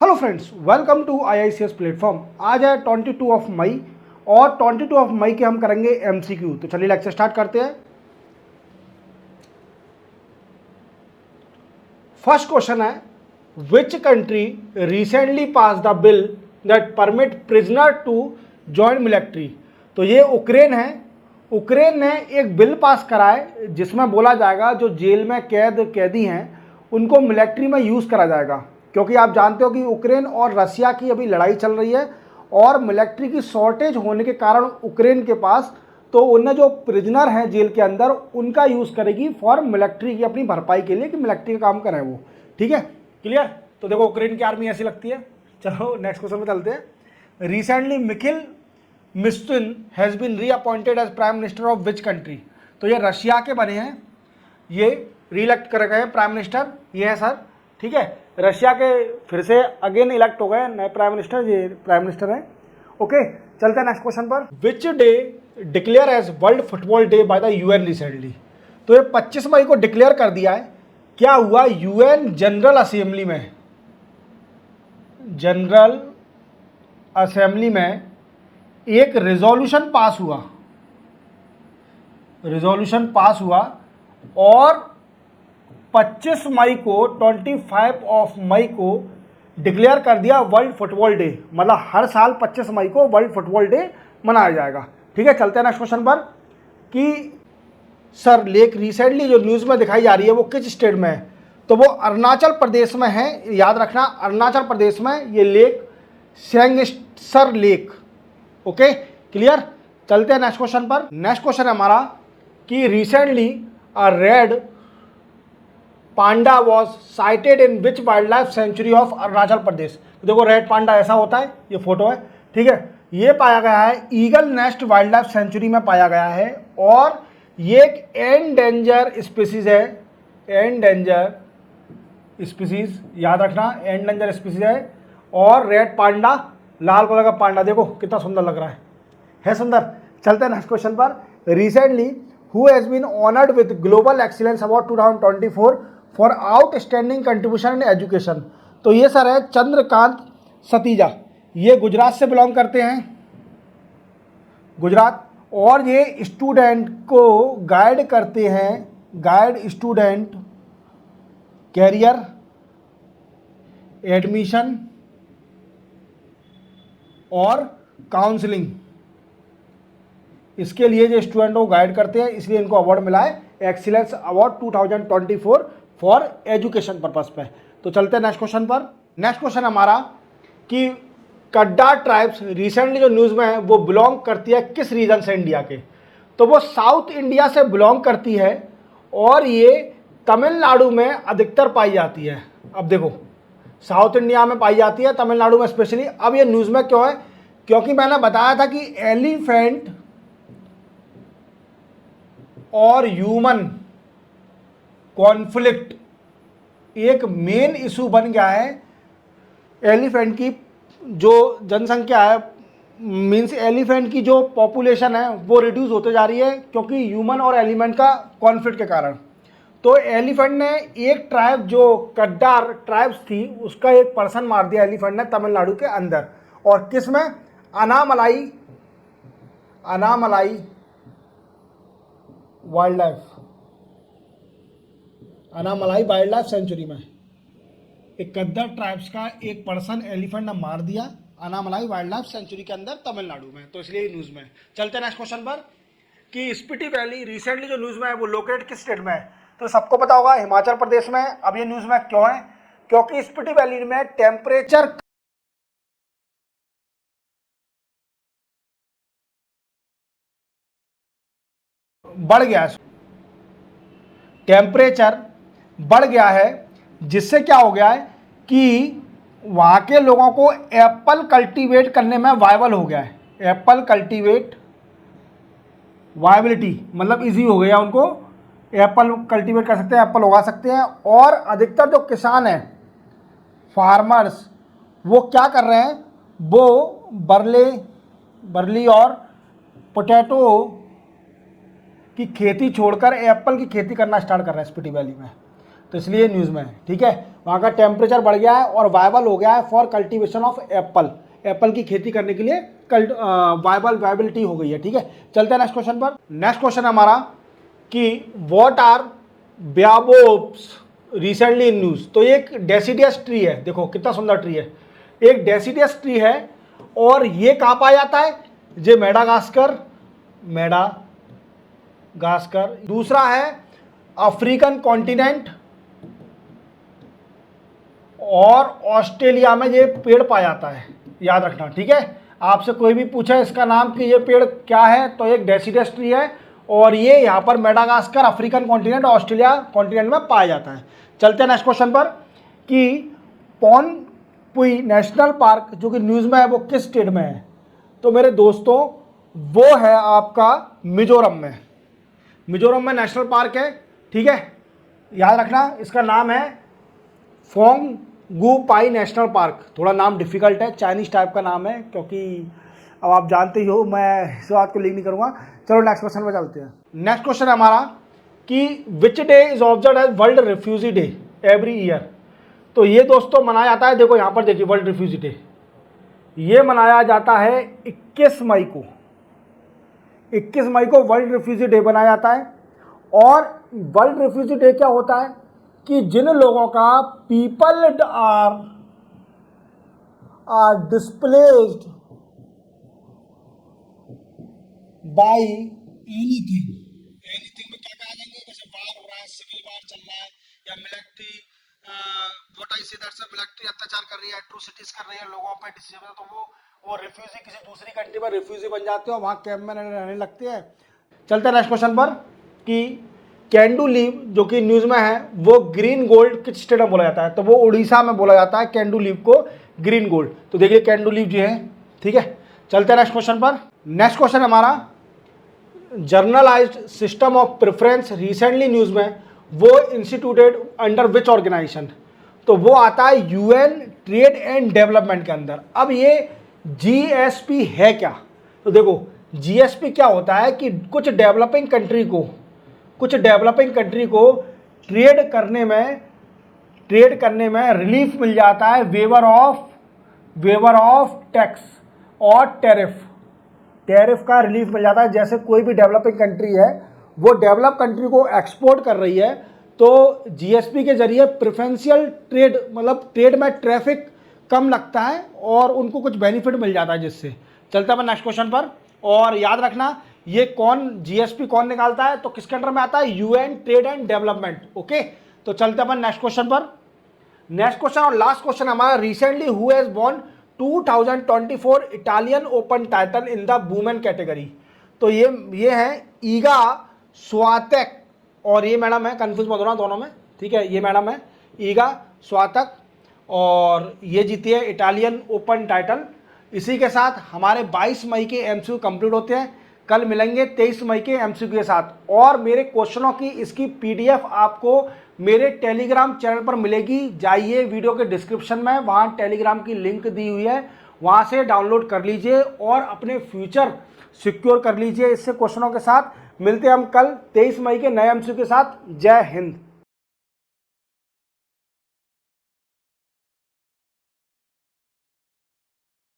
Hello friends, welcome to IICS platform. आज है 22 of May और 22 ऑफ मई के हम करेंगे MCQ। तो चलिए लेक्चर स्टार्ट करते हैं। फर्स्ट क्वेश्चन है, which country recently pass the bill that permit prisoner to join military. तो ये यूक्रेन है। यूक्रेन ने एक बिल पास करा है जिसमें बोला जाएगा जो जेल में कैदी हैं उनको मिलिट्री में यूज़ करा जाएगा, क्योंकि आप जानते हो कि यूक्रेन और रसिया की अभी लड़ाई चल रही है और मिलिट्री की शॉर्टेज होने के कारण यूक्रेन के पास तो उन्हें जो प्रिजनर हैं जेल के अंदर उनका यूज़ करेगी फॉर मिलिट्री की अपनी भरपाई के लिए कि मिलिट्री का काम करें वो। ठीक है, क्लियर। तो देखो यूक्रेन की आर्मी ऐसी लगती है। चलो नेक्स्ट क्वेश्चन में चलते हैं। Recently Mikhail Mishustin has been reappointed as prime minister of which country. तो ये रशिया के बने हैं, ये रीइलेक्ट करे गए प्राइम मिनिस्टर, ये है सर। ठीक है, रशिया के फिर से अगेन इलेक्ट हो गए नए प्राइम मिनिस्टर, ये प्राइम मिनिस्टर हैं। ओके, चलते हैं नेक्स्ट क्वेश्चन पर। Which day declare as world football day by the UN recently. तो ये 25 मई को डिक्लेयर कर दिया है। क्या हुआ, UN जनरल असेंबली में, जनरल असेंबली में एक रिजोल्यूशन पास हुआ, रिजोल्यूशन पास हुआ और 25 मई को 25 ऑफ मई को डिक्लेयर कर दिया वर्ल्ड फुटबॉल डे। मतलब हर साल 25 मई को वर्ल्ड फुटबॉल डे मनाया जाएगा। ठीक है, चलते हैं नेक्स्ट क्वेश्चन पर कि सर लेक रिसेंटली जो न्यूज़ में दिखाई जा रही है वो किस स्टेट में है। तो वो अरुणाचल प्रदेश में है, याद रखना अरुणाचल प्रदेश में ये lake Sangetsar lake. Okay, clear. चलते हैं नेक्स्ट क्वेश्चन पर। नेक्स्ट क्वेश्चन है हमारा कि recently a red panda was sighted in which wildlife sanctuary of Arunachal Pradesh. तो देखो रेड पांडा ऐसा होता है, ये फोटो है। ठीक है, ये पाया गया है eagle nest wild life sanctuary में पाया गया है और ये एक एंडेंजर स्पीसीज है, एंडेंजर स्पीसीज, याद रखना एंडेंजर स्पीसीज है। और रेड पांडा, लाल कलर का पांडा, देखो कितना सुंदर लग रहा है सुंदर। चलते हैं नेक्स्ट क्वेश्चन पर। Recently who has been honoured with global excellence award 2024 for outstanding contribution in education. तो ये सर है चंद्रकांत सतीजा, ये गुजरात से बिलोंग करते हैं, गुजरात। और ये स्टूडेंट को गाइड करते हैं, गाइड स्टूडेंट कैरियर, एडमिशन और काउंसलिंग, इसके लिए जो स्टूडेंट को गाइड करते हैं, इसलिए इनको अवार्ड मिला है excellence award 2024 for education purpose पे। तो चलते हैं नेक्स्ट क्वेश्चन पर। नेक्स्ट क्वेश्चन हमारा कि कड्डा ट्राइब्स रिसेंटली जो न्यूज़ में है वो बिलोंग करती है किस रीजन से इंडिया के। तो वो साउथ इंडिया से बिलोंग करती है और ये तमिलनाडु में अधिकतर पाई जाती है। अब देखो साउथ इंडिया में पाई जाती है, तमिलनाडु में स्पेशली। अब ये न्यूज़ में क्यों है, क्योंकि मैंने बताया था कि एलिफेंट और ह्यूमन कॉन्फ्लिक्ट एक मेन इशू बन गया है। एलिफेंट की जो जनसंख्या है, मीन्स एलिफेंट की जो पॉपुलेशन है वो रिड्यूस होते जा रही है क्योंकि ह्यूमन और एलिमेंट का कॉन्फ्लिक्ट के कारण। तो एलिफेंट ने एक ट्राइब जो कड्डार ट्राइब्स थी उसका एक पर्सन मार दिया एलिफेंट ने तमिलनाडु के अंदर। और किस में, Anamalai, Anamalai wildlife, Anamalai wildlife sanctuary में एक कद्दर ट्राइब्स का एक पर्सन एलिफेंट ने मार दिया अनामलाई वाइल्ड लाइफ सेंचुरी के अंदर तमिलनाडु में। तो इसलिए न्यूज़ में। चलते हैं नेक्स्ट क्वेश्चन पर कि स्पीति वैली रिसेंटली जो न्यूज़ में है वो लोकेट किस स्टेट में है। तो सबको पता होगा हिमाचल प्रदेश में। अब ये न्यूज़ में क्यों है, क्योंकि स्पीति वैली में टेम्परेचर बढ़ गया है, टेम्परेचर बढ़ गया है, जिससे क्या हो गया है कि वहाँ के लोगों को एप्पल कल्टीवेट करने में वायबल हो गया है। एप्पल कल्टीवेट वायबिलिटी मतलब इजी हो गया, उनको एप्पल कल्टीवेट कर सकते हैं, एप्पल उगा सकते हैं। और अधिकतर जो किसान हैं, फार्मर्स, वो क्या कर रहे हैं, वो बरली और पोटैटो की खेती छोड़कर एप्पल की खेती करना स्टार्ट कर रहे हैं स्पीति वैली में। तो इसलिए न्यूज़ में है, ठीक है। वहाँ का टेम्परेचर बढ़ गया है और वायबल हो गया है for cultivation of Apple, Apple की खेती करने के लिए वायबिलिटी हो गई है, ठीक है। चलते हैं नेक्स्ट क्वेश्चन पर। नेक्स्ट क्वेश्चन है हमारा कि व्हाट आर ब्याबोप्स रिसेंटली इन न्यूज़। तो ये एक डेसिडियस ट्री है, देखो कितना सुंदर ट्री है, एक डेसिडियस ट्री है और ये कहाँ पाया जाता है, ये मेडागास्कर, दूसरा है अफ्रीकन कॉन्टिनेंट और ऑस्ट्रेलिया में ये पेड़ पाया जाता है, याद रखना, ठीक है। आपसे कोई भी पूछे इसका नाम कि ये पेड़ क्या है, तो एक डेसिडस ट्री है और ये यहाँ पर Madagascar, African continent, Australia continent में पाया जाता है। चलते हैं नेक्स्ट क्वेश्चन पर कि पोनपुई नेशनल पार्क जो कि न्यूज़ में है वो किस स्टेट में है। तो मेरे दोस्तों वो है आपका मिजोरम में, मिजोरम में नेशनल पार्क है, ठीक है, याद रखना। इसका नाम है फोंगगुपाई नेशनल पार्क। थोड़ा नाम डिफिकल्ट है, चाइनीज टाइप का नाम है, क्योंकि अब आप जानते ही हो मैं इस बात को लिंक नहीं करूँगा। चलो नेक्स्ट क्वेश्चन पे चलते हैं। नेक्स्ट क्वेश्चन है हमारा कि which day is observe as world refugee day every year. तो ये दोस्तों मनाया जाता है, देखो यहाँ पर देखिए वर्ल्ड रिफ्यूजी डे, ये मनाया जाता है 21 मई को, 21 मई को वर्ल्ड रिफ्यूजी डे मनाया जाता है। और वर्ल्ड रिफ्यूजी डे क्या होता है कि जिन लोगों का people are displaced by anything में क्या कहा जाएंगे, जैसे वार हो रहा है, सिविल वार चल रहा है, या मिलिट्री मिलिट्री अत्याचार कर रही है, एट्रोसिटीज कर रही है लोगों पे, डिसेबल, तो वो रिफ्यूजी किसी दूसरी कंट्री में रिफ्यूजी बन जाते हैं और वहाँ कैंप में रहने लगते हैं। चलते हैं नेक्स्ट क्वेश्चन पर कि कैंडू लीव जो कि न्यूज़ में है वो ग्रीन गोल्ड किस स्टेट में बोला जाता है। तो वो उड़ीसा में बोला जाता है कैंडू लीव को ग्रीन गोल्ड। तो देखिए कैंडू लीव जो है, ठीक है। चलते हैं नेक्स्ट क्वेश्चन पर। नेक्स्ट क्वेश्चन हमारा generalised system of preference recently news में वो इंस्टीट्यूटेड अंडर विच ऑर्गेनाइजेशन। तो वो आता है यूएन ट्रेड एंड डेवलपमेंट के अंदर। अब ये जीएसपी है क्या, तो देखो जीएसपी क्या होता है कि कुछ डेवलपिंग कंट्री को ट्रेड करने में रिलीफ मिल जाता है, वेवर ऑफ टैक्स और टैरिफ का रिलीफ मिल जाता है। जैसे कोई भी डेवलपिंग कंट्री है वो डेवलप कंट्री को एक्सपोर्ट कर रही है, तो जीएसपी के जरिए प्रेफरेंशियल ट्रेड, मतलब ट्रेड में ट्रैफिक कम लगता है और उनको कुछ बेनिफिट मिल जाता है जिससे। चलता है नेक्स्ट क्वेश्चन पर। और याद रखना ये जीएसपी कौन निकालता है, तो किसके अंडर में आता है, UN trade and development, okay. तो चलते अपन नेक्स्ट क्वेश्चन पर। नेक्स्ट क्वेश्चन और लास्ट क्वेश्चन हमारा, recently who has won 2024 Italian open title in the women category. तो ये है ईगा स्वातेक और ये मैडम है, कंफ्यूज मत होना दोनों में, ठीक है। ये मैडम है ईगा स्वातक और ये जीती है इटालियन ओपन टाइटल। इसी के साथ हमारे 22 मई के एमसीक्यू कंप्लीट होते हैं। कल मिलेंगे 23 मई के एमसीक्यू के साथ, और मेरे क्वेश्चनों की इसकी पीडीएफ आपको मेरे टेलीग्राम चैनल पर मिलेगी। जाइए वीडियो के डिस्क्रिप्शन में, वहाँ टेलीग्राम की लिंक दी हुई है, वहाँ से डाउनलोड कर लीजिए और अपने फ्यूचर सिक्योर कर लीजिए इससे क्वेश्चनों के साथ। मिलते हैं हम कल 23 मई के नए एमसीक्यू के साथ। जय हिंद।